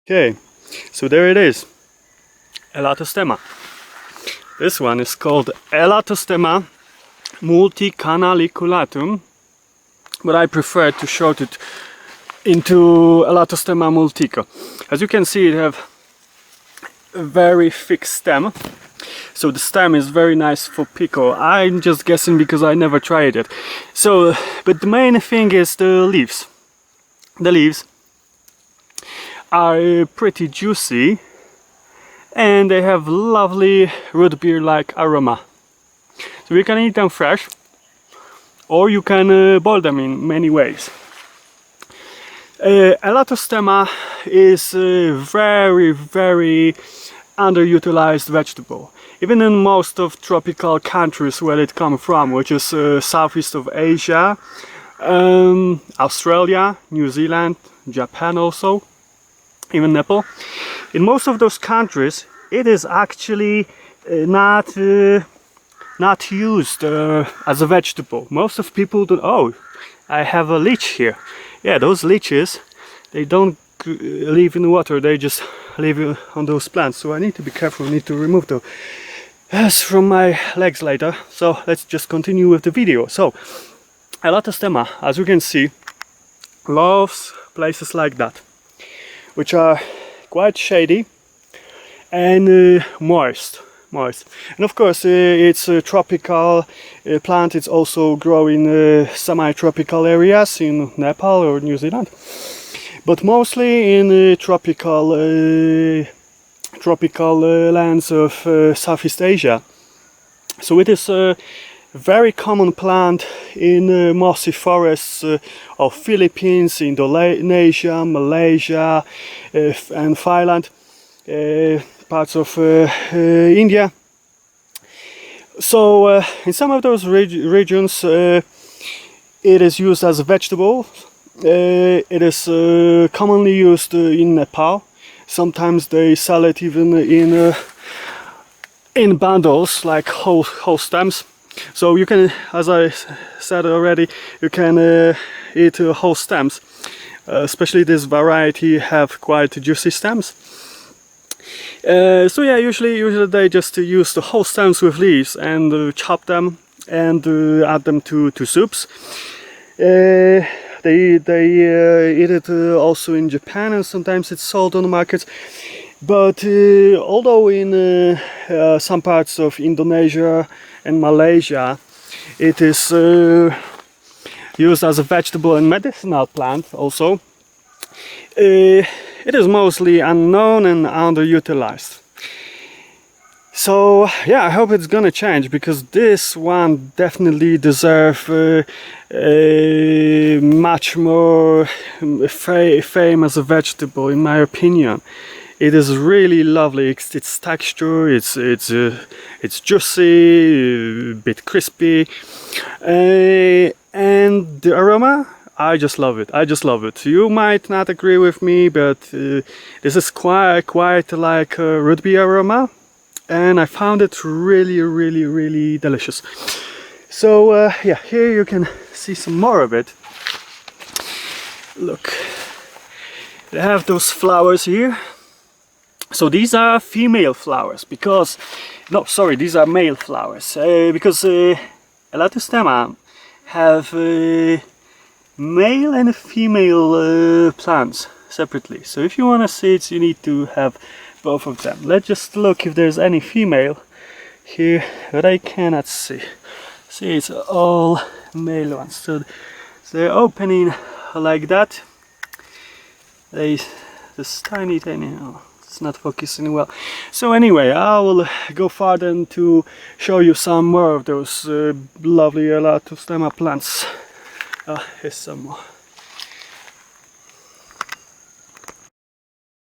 Okay, so there it is, Elatostema. This one is called Elatostema multicanaliculatum, but I prefer to short it into Elatostema multica. As you can see, it have a very thick stem, so the stem is very nice for pickle. I'm just guessing because I never tried it. So, but the main thing is the leaves. The leaves are pretty juicy and they have lovely root beer like aroma. So you can eat them fresh or you can boil them in many ways. Elatostema is a very underutilized vegetable. Even in most of tropical countries where it comes from, which is southeast of Asia, Australia, New Zealand, Japan also, even Nepal. In most of those countries, it is actually not used as a vegetable. Most of people don't. Oh, I have a leech here. Yeah, those leeches, they don't live in water. They just live on those plants. So I need to be careful. I need to remove the from my legs later. So let's just continue with the video. So Elatostema, as you can see, loves places like that, which are quite shady and moist. And of course, it's a tropical plant. It's also growing in semi-tropical areas in Nepal or New Zealand, but mostly in tropical lands of Southeast Asia. So it is a very common plant in mossy forests of Philippines, Indonesia, Malaysia, and Thailand, parts of India. So in some of those regions it is used as a vegetable. It is commonly used in Nepal. Sometimes they sell it even in bundles, like whole stems. So you can, as I said already, you can eat whole stems. Especially this variety have quite juicy stems. So yeah, usually they just use the whole stems with leaves and chop them and add them to soups. They eat it also in Japan, and sometimes it's sold on the markets. But although in some parts of Indonesia and Malaysia it is used as a vegetable and medicinal plant also, it is mostly unknown and underutilized. So yeah, I hope it's gonna change, because this one definitely deserves much more fame as a vegetable, in my opinion. It is really lovely. Its texture, it's juicy, a bit crispy, and the aroma, I just love it. I just love it. You might not agree with me, but this is quite like a root beer aroma, and I found it really delicious. So yeah, here you can see some more of it. Look, they have those flowers here. So these are female flowers, because no, sorry, these are male flowers, because Elatostema have male and female plants separately. So if you want to see it, you need to have both of them. Let's just look if there's any female here, but I cannot see. See, it's all male ones. So they're opening like that. This tiny. Oh, it's not focusing well. So anyway, I will go further to show you some more of those lovely Elatostema plants. Here's some more.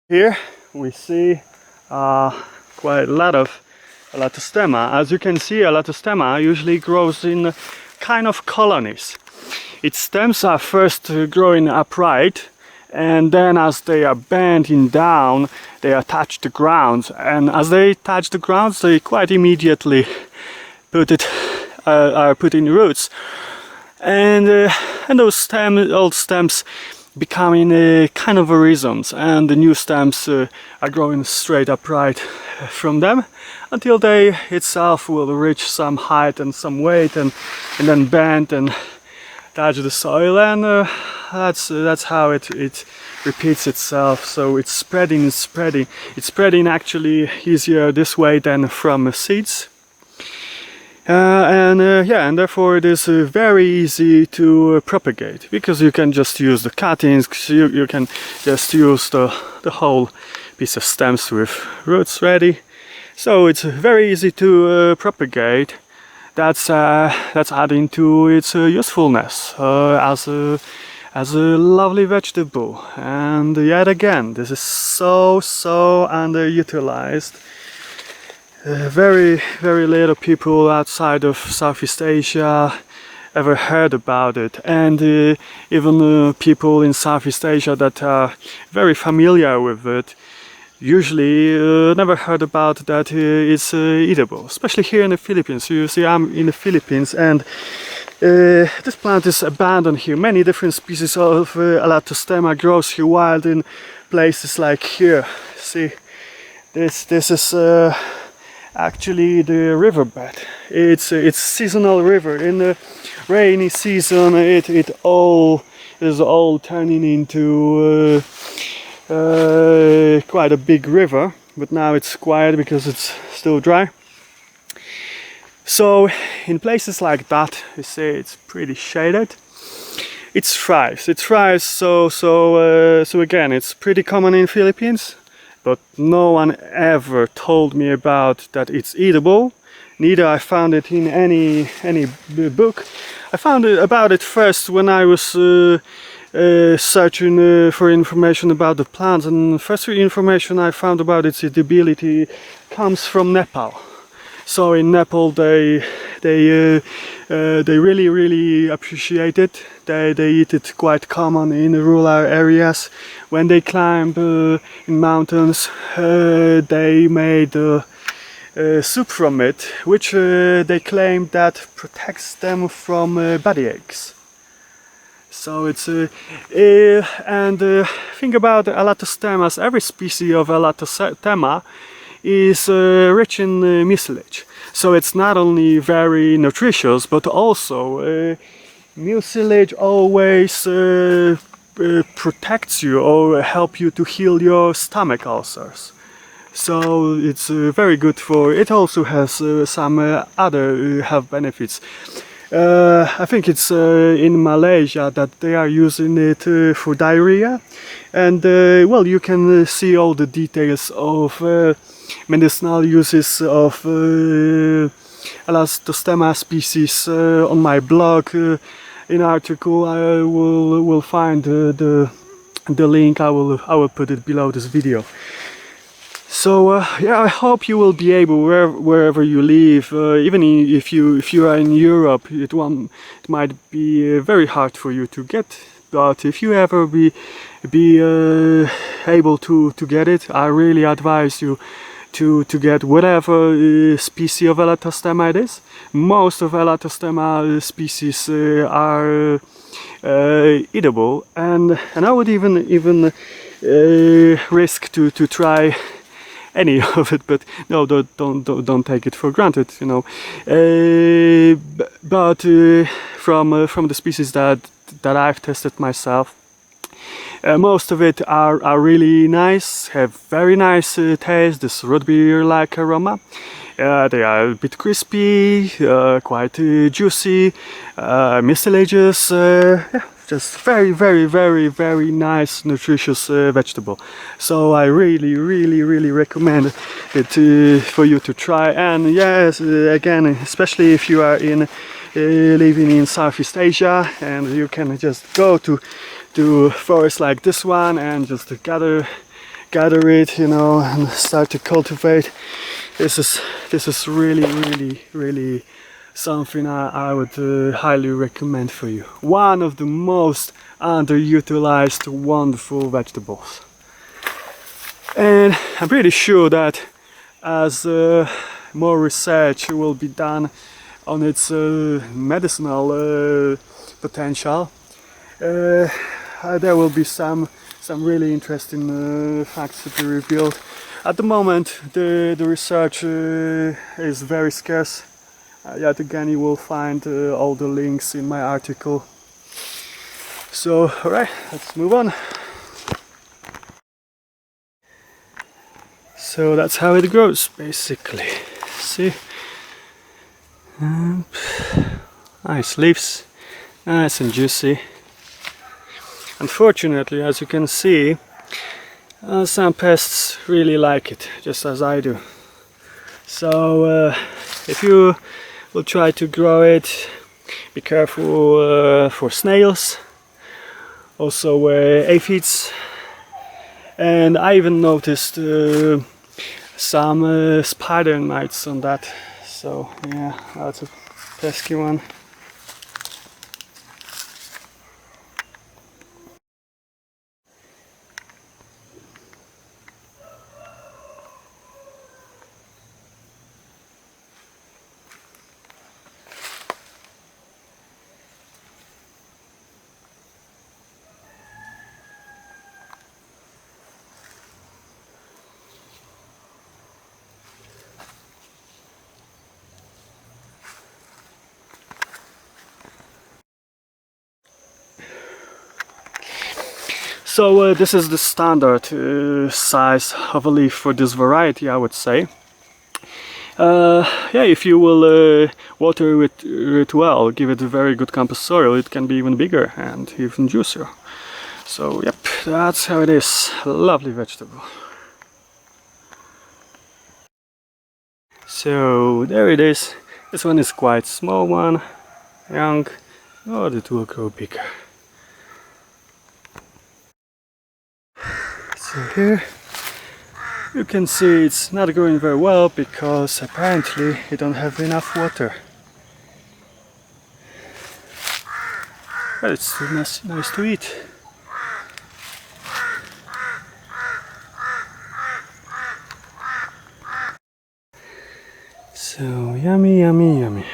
Here we see quite a lot of Elatostema. As you can see, Elatostema usually grows in kind of colonies. Its stems are first growing upright, and then as they are bending down, they touch the ground, and as they touch the ground, they quite immediately are put in roots, and those old stems becoming kind of rhizomes, and the new stems are growing straight upright from them until they itself will reach some height and some weight and then bend and touch the soil, and that's how it repeats itself. So it's spreading actually easier this way than from seeds. And therefore it is very easy to propagate, because you can just use the cuttings, you can just use the whole piece of stems with roots ready. So it's very easy to propagate. That's adding to its usefulness as a lovely vegetable. And yet again, this is so underutilized. Very little people outside of Southeast Asia ever heard about it, and even people in Southeast Asia that are very familiar with it usually never heard about that it's eatable, especially here in the Philippines. You see, I'm in the Philippines, and this plant is abundant here. Many different species of Elatostema grows here wild in places like here. See, this is actually the riverbed. It's seasonal river. In the rainy season it is all turning into quite a big river, but now it's quiet because it's still dry. So in places like that, you see, it's pretty shaded. It thrives. So again, it's pretty common in Philippines, but no one ever told me about that it's eatable. Neither I found it in any book. I found about it first when I was searching for information about the plants, and the first information I found about its edibility comes from Nepal. So in Nepal they really appreciate it. They eat it quite common in rural areas. When they climb in mountains, they made soup from it, which they claim that protects them from body aches. So it's and think about Elatostemas. Every species of Elatostema is rich in mucilage. So it's not only very nutritious, but also mucilage always protects you or help you to heal your stomach ulcers. So it's very good for it. Also has some other health benefits. I think it's in Malaysia that they are using it for diarrhea, and well, you can see all the details of medicinal uses of Elatostema species on my blog. In article I will find the link. I will put it below this video. So yeah, I hope you will be able, wherever you live, even if you are in Europe, it might be very hard for you to get. But if you ever be able to get it, I really advise you to get whatever species of Elatostema it is. Most of Elatostema species are eatable, and I would even risk to try any of it, but no, don't take it for granted, you know. But from the species that I've tested myself, most of it are really nice, have very nice taste, this root beer-like aroma. They are a bit crispy, quite juicy, mucilaginous, yeah, just very nice, nutritious vegetable. So I really recommend it for you to try. And yes, again, especially if you are living in Southeast Asia, and you can just go to forests like this one and just gather it, you know, and start to cultivate. This is really something I would highly recommend for you. One of the most underutilized wonderful vegetables. And I'm pretty sure that as more research will be done on its medicinal potential, there will be some really interesting facts to be revealed. At the moment, the research is very scarce. Yet again, you will find all the links in my article. So, alright, let's move on. So that's how it grows, basically. See? Nice leaves, nice and juicy. Unfortunately, as you can see, some pests really like it, just as I do. So if you will try to grow it, be careful for snails, also aphids, and I even noticed some spider mites on that. So yeah, that's a pesky one. So this is the standard size of a leaf for this variety, I would say. Yeah, if you will water it well, give it a very good compost soil, it can be even bigger and even juicier. So yep, that's how it is. Lovely vegetable. So there it is. This one is quite small one, young, but it will grow bigger. So here you can see it's not growing very well because apparently it don't have enough water. But it's still nice to eat. So yummy, yummy, yummy.